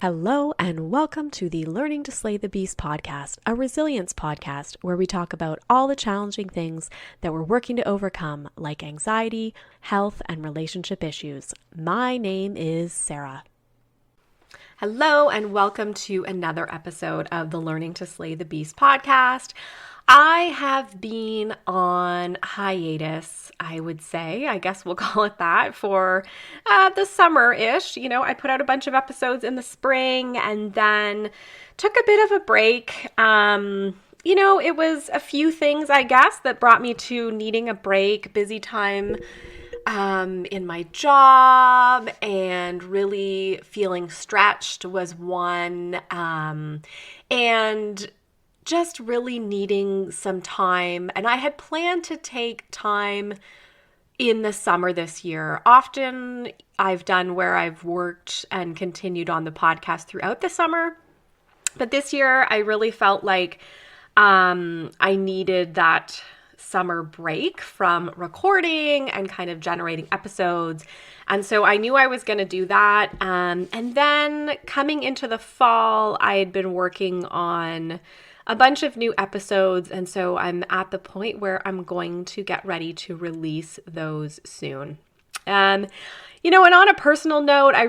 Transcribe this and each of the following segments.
Hello and welcome to the Learning to Slay the Beast podcast, a resilience podcast where we talk about all the challenging things that we're working to overcome, like anxiety, health, and relationship issues. My name is Sarah. Hello and welcome to another episode of the Learning to Slay the Beast podcast. I have been on hiatus, I would say, I guess we'll call it that, for the summer-ish. I put out a bunch of episodes in the spring and then took a bit of a break. It was a few things, I guess, that brought me to needing a break. Busy time in my job and really feeling stretched was one. And just really needing some time. And I had planned to take time in the summer this year. Often I've done where I've worked and continued on the podcast throughout the summer. But this year I really felt like I needed that summer break from recording and kind of generating episodes. And so I knew I was going to do that. And then coming into the fall, I had been working on a bunch of new episodes, and so I'm at the point where I'm going to get ready to release those soon. And on a personal note, I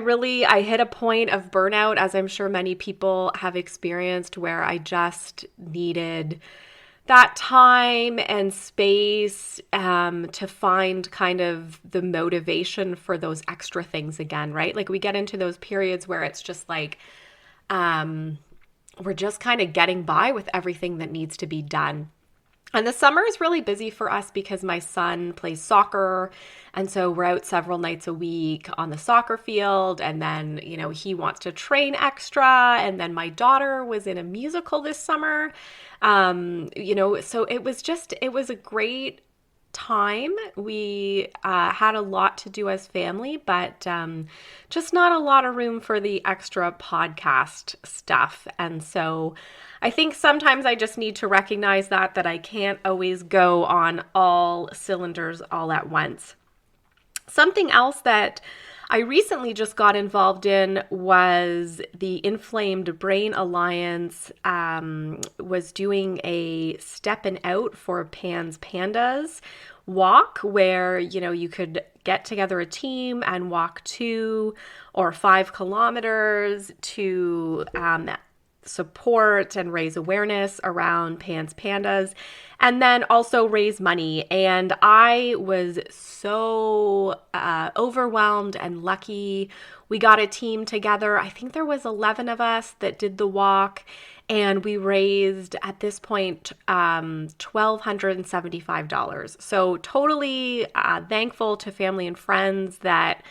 hit a point of burnout, as I'm sure many people have experienced, where I just needed that time and space to find kind of the motivation for those extra things again, right? Like we get into those periods where it's just like, we're just kind of getting by with everything that needs to be done. And the summer is really busy for us because my son plays soccer. And so we're out several nights a week on the soccer field. And then, he wants to train extra. And then my daughter was in a musical this summer. So it was a great time. We had a lot to do as family, but just not a lot of room for the extra podcast stuff. And so I think sometimes I just need to recognize that I can't always go on all cylinders all at once. Something else that I recently just got involved in was the Inflamed Brain Alliance was doing a Steppin' Out for Pans Pandas walk where, you could get together a team and walk 2 or 5 kilometers to support and raise awareness around Pans Pandas, and then also raise money. And I was so overwhelmed and lucky. We got a team together. I think there was 11 of us that did the walk, and we raised at this point $1,275. So totally thankful to family and friends that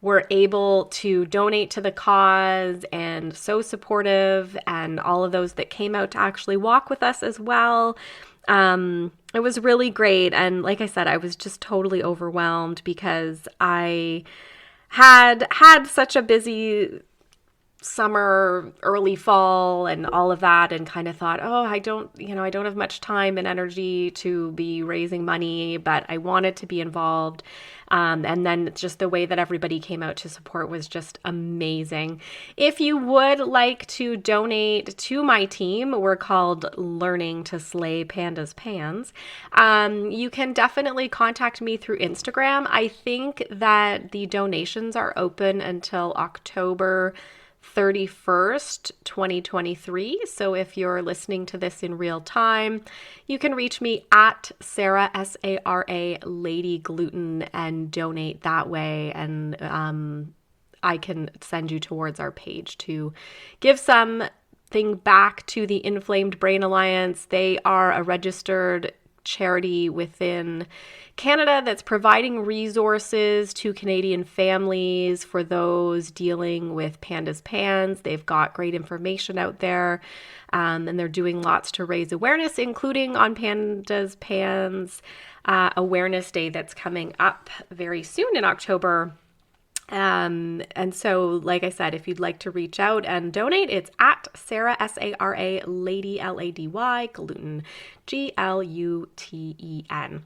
were able to donate to the cause, and so supportive, and all of those that came out to actually walk with us as well. It was really great. And like I said, I was just totally overwhelmed because I had such a busy summer, early fall, and all of that, and kind of thought, I don't have much time and energy to be raising money, but I wanted to be involved. And then just the way that everybody came out to support was just amazing. If you would like to donate to my team, we're called Learning to Slay Pandas Pans. You can definitely contact me through Instagram. I think that the donations are open until October 31st, 2023. So if you're listening to this in real time, you can reach me at Sarah, S-A-R-A, Lady Gluten, and donate that way. And I can send you towards our page to give something back to the Inflamed Brain Alliance. They are a registered charity within Canada that's providing resources to Canadian families for those dealing with Pandas Pans. They've got great information out there, and they're doing lots to raise awareness, including on Pandas Pans Awareness Day that's coming up very soon in October. And so, like I said, if you'd like to reach out and donate, it's at Sarah, Sara, Lady, Lady, gluten, Gluten.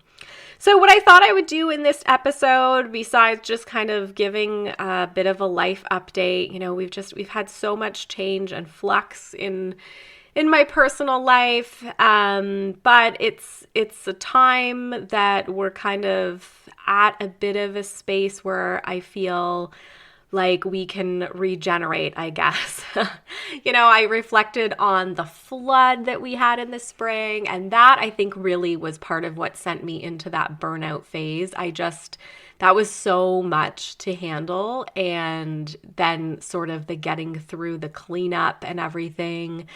So what I thought I would do in this episode, besides just kind of giving a bit of a life update, we've had so much change and flux in my personal life, but it's a time that we're kind of at a bit of a space where I feel like we can regenerate, I guess. I reflected on the flood that we had in the spring, and that I think really was part of what sent me into that burnout phase. That was so much to handle, and then sort of the getting through the cleanup and everything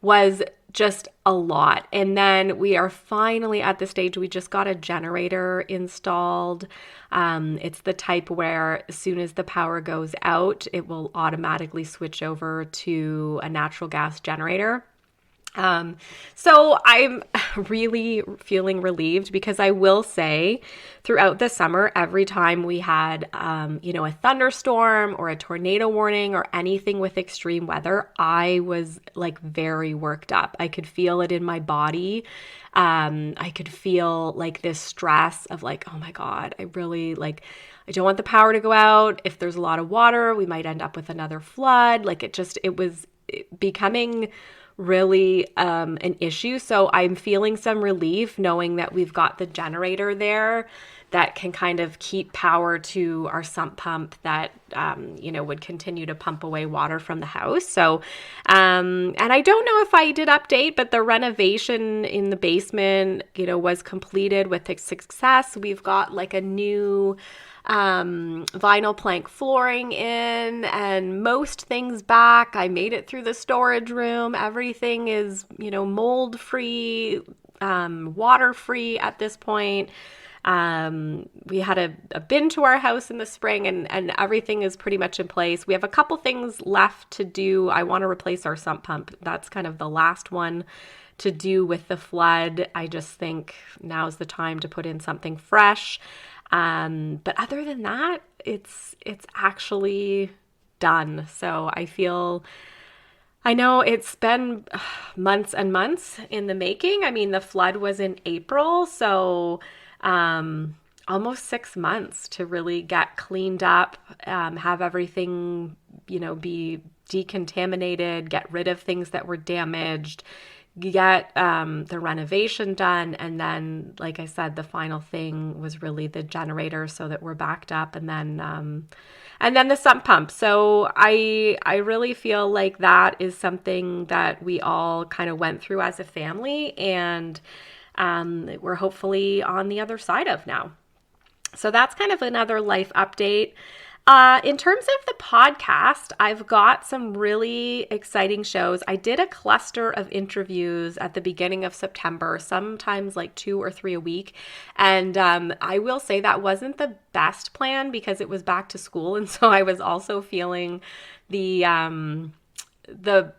was just a lot. And then we are finally at the stage, we just got a generator installed. It's the type where as soon as the power goes out, it will automatically switch over to a natural gas generator. So I'm really feeling relieved, because I will say throughout the summer, every time we had, a thunderstorm or a tornado warning or anything with extreme weather, I was like very worked up. I could feel it in my body. I could feel like this stress of like, oh my God, I don't want the power to go out. If there's a lot of water, we might end up with another flood. Like it was becoming really an issue. So I'm feeling some relief knowing that we've got the generator there that can kind of keep power to our sump pump that, would continue to pump away water from the house. So, and I don't know if I did update, but the renovation in the basement, was completed with success. We've got like a new vinyl plank flooring in, and most things back. I made it through the storage room. Everything is, mold free, water free at this point. We had a bin to our house in the spring, and everything is pretty much in place. We have a couple things left to do. I want to replace our sump pump. That's kind of the last one to do with the flood. I just think now's the time to put in something fresh. But other than that, it's actually done. So I know it's been months and months in the making. I mean, the flood was in April, so almost 6 months to really get cleaned up, have everything, be decontaminated, get rid of things that were damaged, get the renovation done. And then, like I said, the final thing was really the generator so that we're backed up, and then the sump pump. So I really feel like that is something that we all kind of went through as a family, and we're hopefully on the other side of now. So that's kind of another life update. In terms of the podcast, I've got some really exciting shows. I did a cluster of interviews at the beginning of September, sometimes like 2 or 3 a week. And I will say that wasn't the best plan because it was back to school. And so I was also feeling the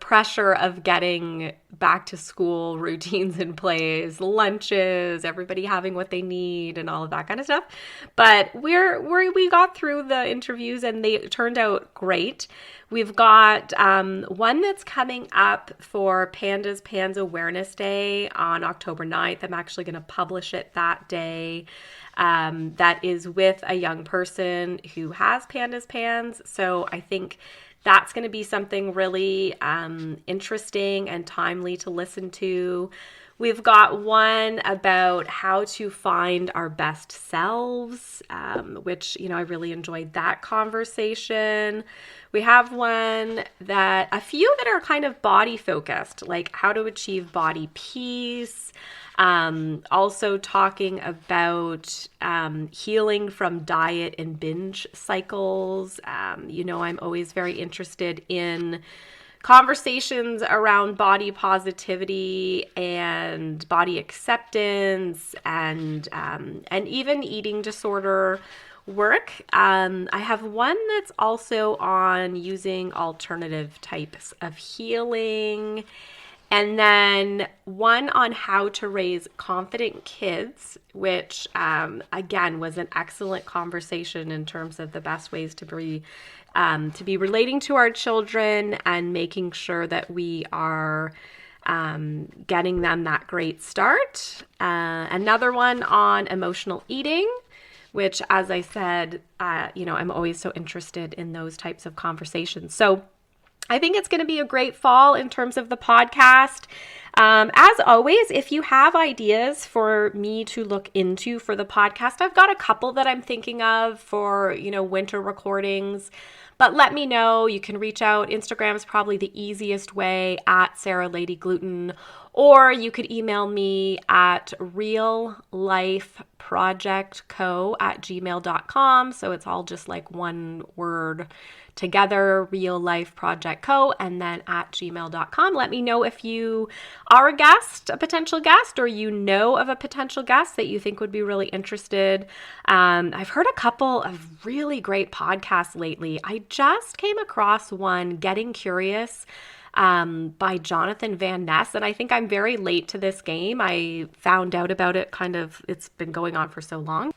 pressure of getting back to school routines in place, lunches, everybody having what they need and all of that kind of stuff. But we got through the interviews and they turned out great. We've got one that's coming up for Pans Awareness Day on October 9th. I'm actually going to publish it that day. That is with a young person who has pans. So I think that's going to be something really interesting and timely to listen to. We've got one about how to find our best selves, which, I really enjoyed that conversation. We have a few that are kind of body focused, like how to achieve body peace. Also talking about healing from diet and binge cycles. I'm always very interested in conversations around body positivity and body acceptance and even eating disorder work. I have one that's also on using alternative types of healing. And then one on how to raise confident kids, which again was an excellent conversation in terms of the best ways to be relating to our children and making sure that we are getting them that great start. Another one on emotional eating, which, as I said, I'm always so interested in those types of conversations. So I think it's going to be a great fall in terms of the podcast. As always, if you have ideas for me to look into for the podcast, I've got a couple that I'm thinking of for, winter recordings. But let me know. You can reach out. Instagram is probably the easiest way, at Sarah Lady Gluten, or you could email me at reallifeprojectco@gmail.com. So it's all just like one word together, reallifeprojectco, and then at gmail.com. Let me know if you are a potential guest, or you know of a potential guest that you think would be really interested. I've heard a couple of really great podcasts lately. I just came across one, Getting Curious, by Jonathan Van Ness, and I think I'm very late to this game. I found out about it it's been going on for so long.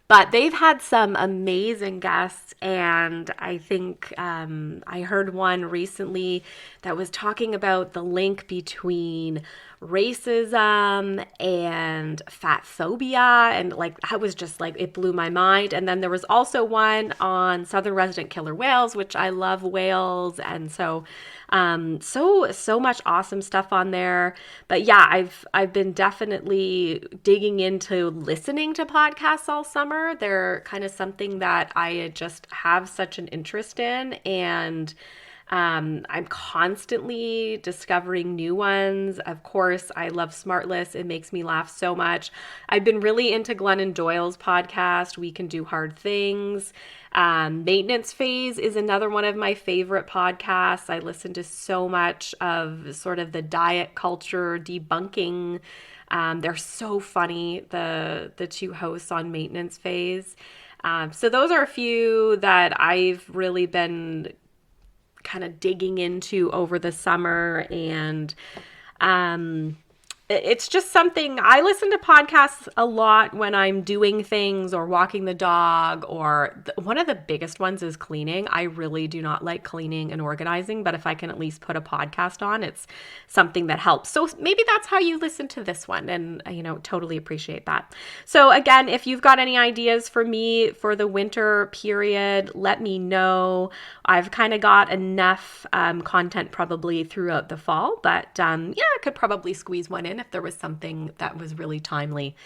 But they've had some amazing guests, and I think I heard one recently that was talking about the link between racism and fat phobia, and that was just it blew my mind. And then there was also one on southern resident killer whales, which I love whales, and so much awesome stuff on there. But yeah, I've been definitely digging into listening to podcasts all summer. They're kind of something that I just have such an interest in, and I'm constantly discovering new ones. Of course, I love Smartless. It makes me laugh so much. I've been really into Glennon Doyle's podcast, We Can Do Hard Things. Maintenance Phase is another one of my favorite podcasts. I listen to so much of sort of the diet culture debunking. They're so funny, the two hosts on Maintenance Phase. So those are a few that I've really been kind of digging into over the summer, and it's just something. I listen to podcasts a lot when I'm doing things or walking the dog, or one of the biggest ones is cleaning. I really do not like cleaning and organizing, but if I can at least put a podcast on, it's something that helps. So maybe that's how you listen to this one, and totally appreciate that. So again, if you've got any ideas for me for the winter period, let me know. I've kind of got enough content probably throughout the fall, but I could probably squeeze one in if there was something that was really timely.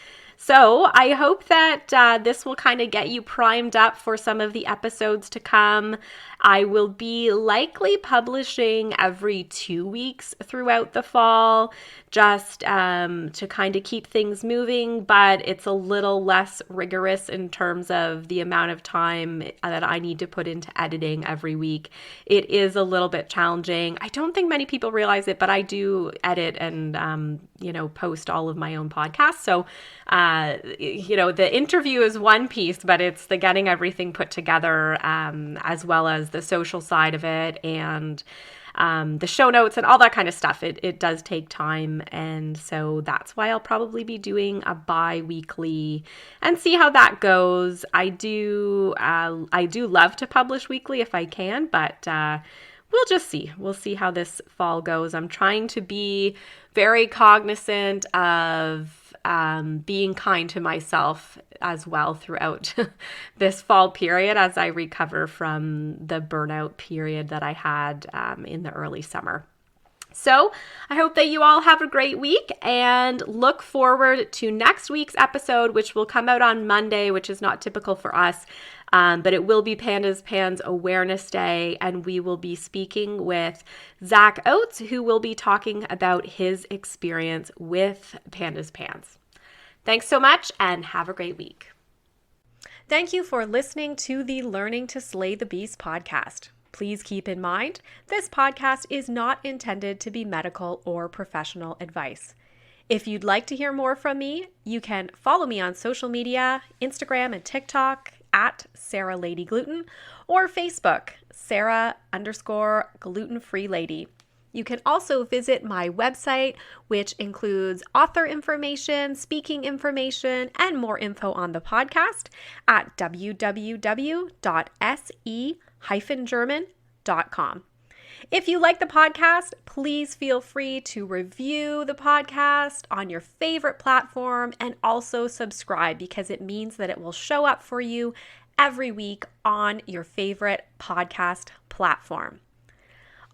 So I hope that this will kind of get you primed up for some of the episodes to come. I will be likely publishing every 2 weeks throughout the fall, just to kind of keep things moving, but it's a little less rigorous in terms of the amount of time that I need to put into editing every week. It is a little bit challenging. I don't think many people realize it, but I do edit and, post all of my own podcasts. So, the interview is one piece, but it's the getting everything put together, as well as the social side of it, and the show notes and all that kind of stuff. It does take time, and so that's why I'll probably be doing a bi-weekly and see how that goes. I do love to publish weekly if I can, but we'll just see. We'll see how this fall goes. I'm trying to be very cognizant of being kind to myself as well throughout this fall period as I recover from the burnout period that I had in the early summer. So I hope that you all have a great week, and look forward to next week's episode, which will come out on Monday, which is not typical for us. But it will be Pandas Pans Awareness Day, and we will be speaking with Zach Oates, who will be talking about his experience with Pandas Pans. Thanks so much, and have a great week. Thank you for listening to the Learning to Slay the Beast podcast. Please keep in mind, this podcast is not intended to be medical or professional advice. If you'd like to hear more from me, you can follow me on social media, Instagram and TikTok, at Sarah Lady Gluten, or Facebook, Sarah_gluten-free lady. You can also visit my website, which includes author information, speaking information, and more info on the podcast at www.se-german.com. If you like the podcast, please feel free to review the podcast on your favorite platform and also subscribe, because it means that it will show up for you every week on your favorite podcast platform.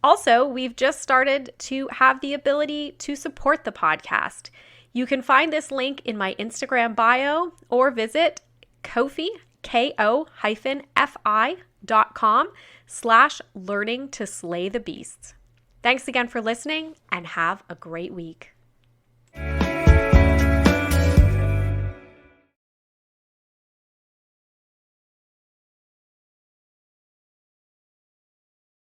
Also, we've just started to have the ability to support the podcast. You can find this link in my Instagram bio or visit Ko-fi, ko-fi.com/learning to slay the beasts. Thanks again for listening and have a great week.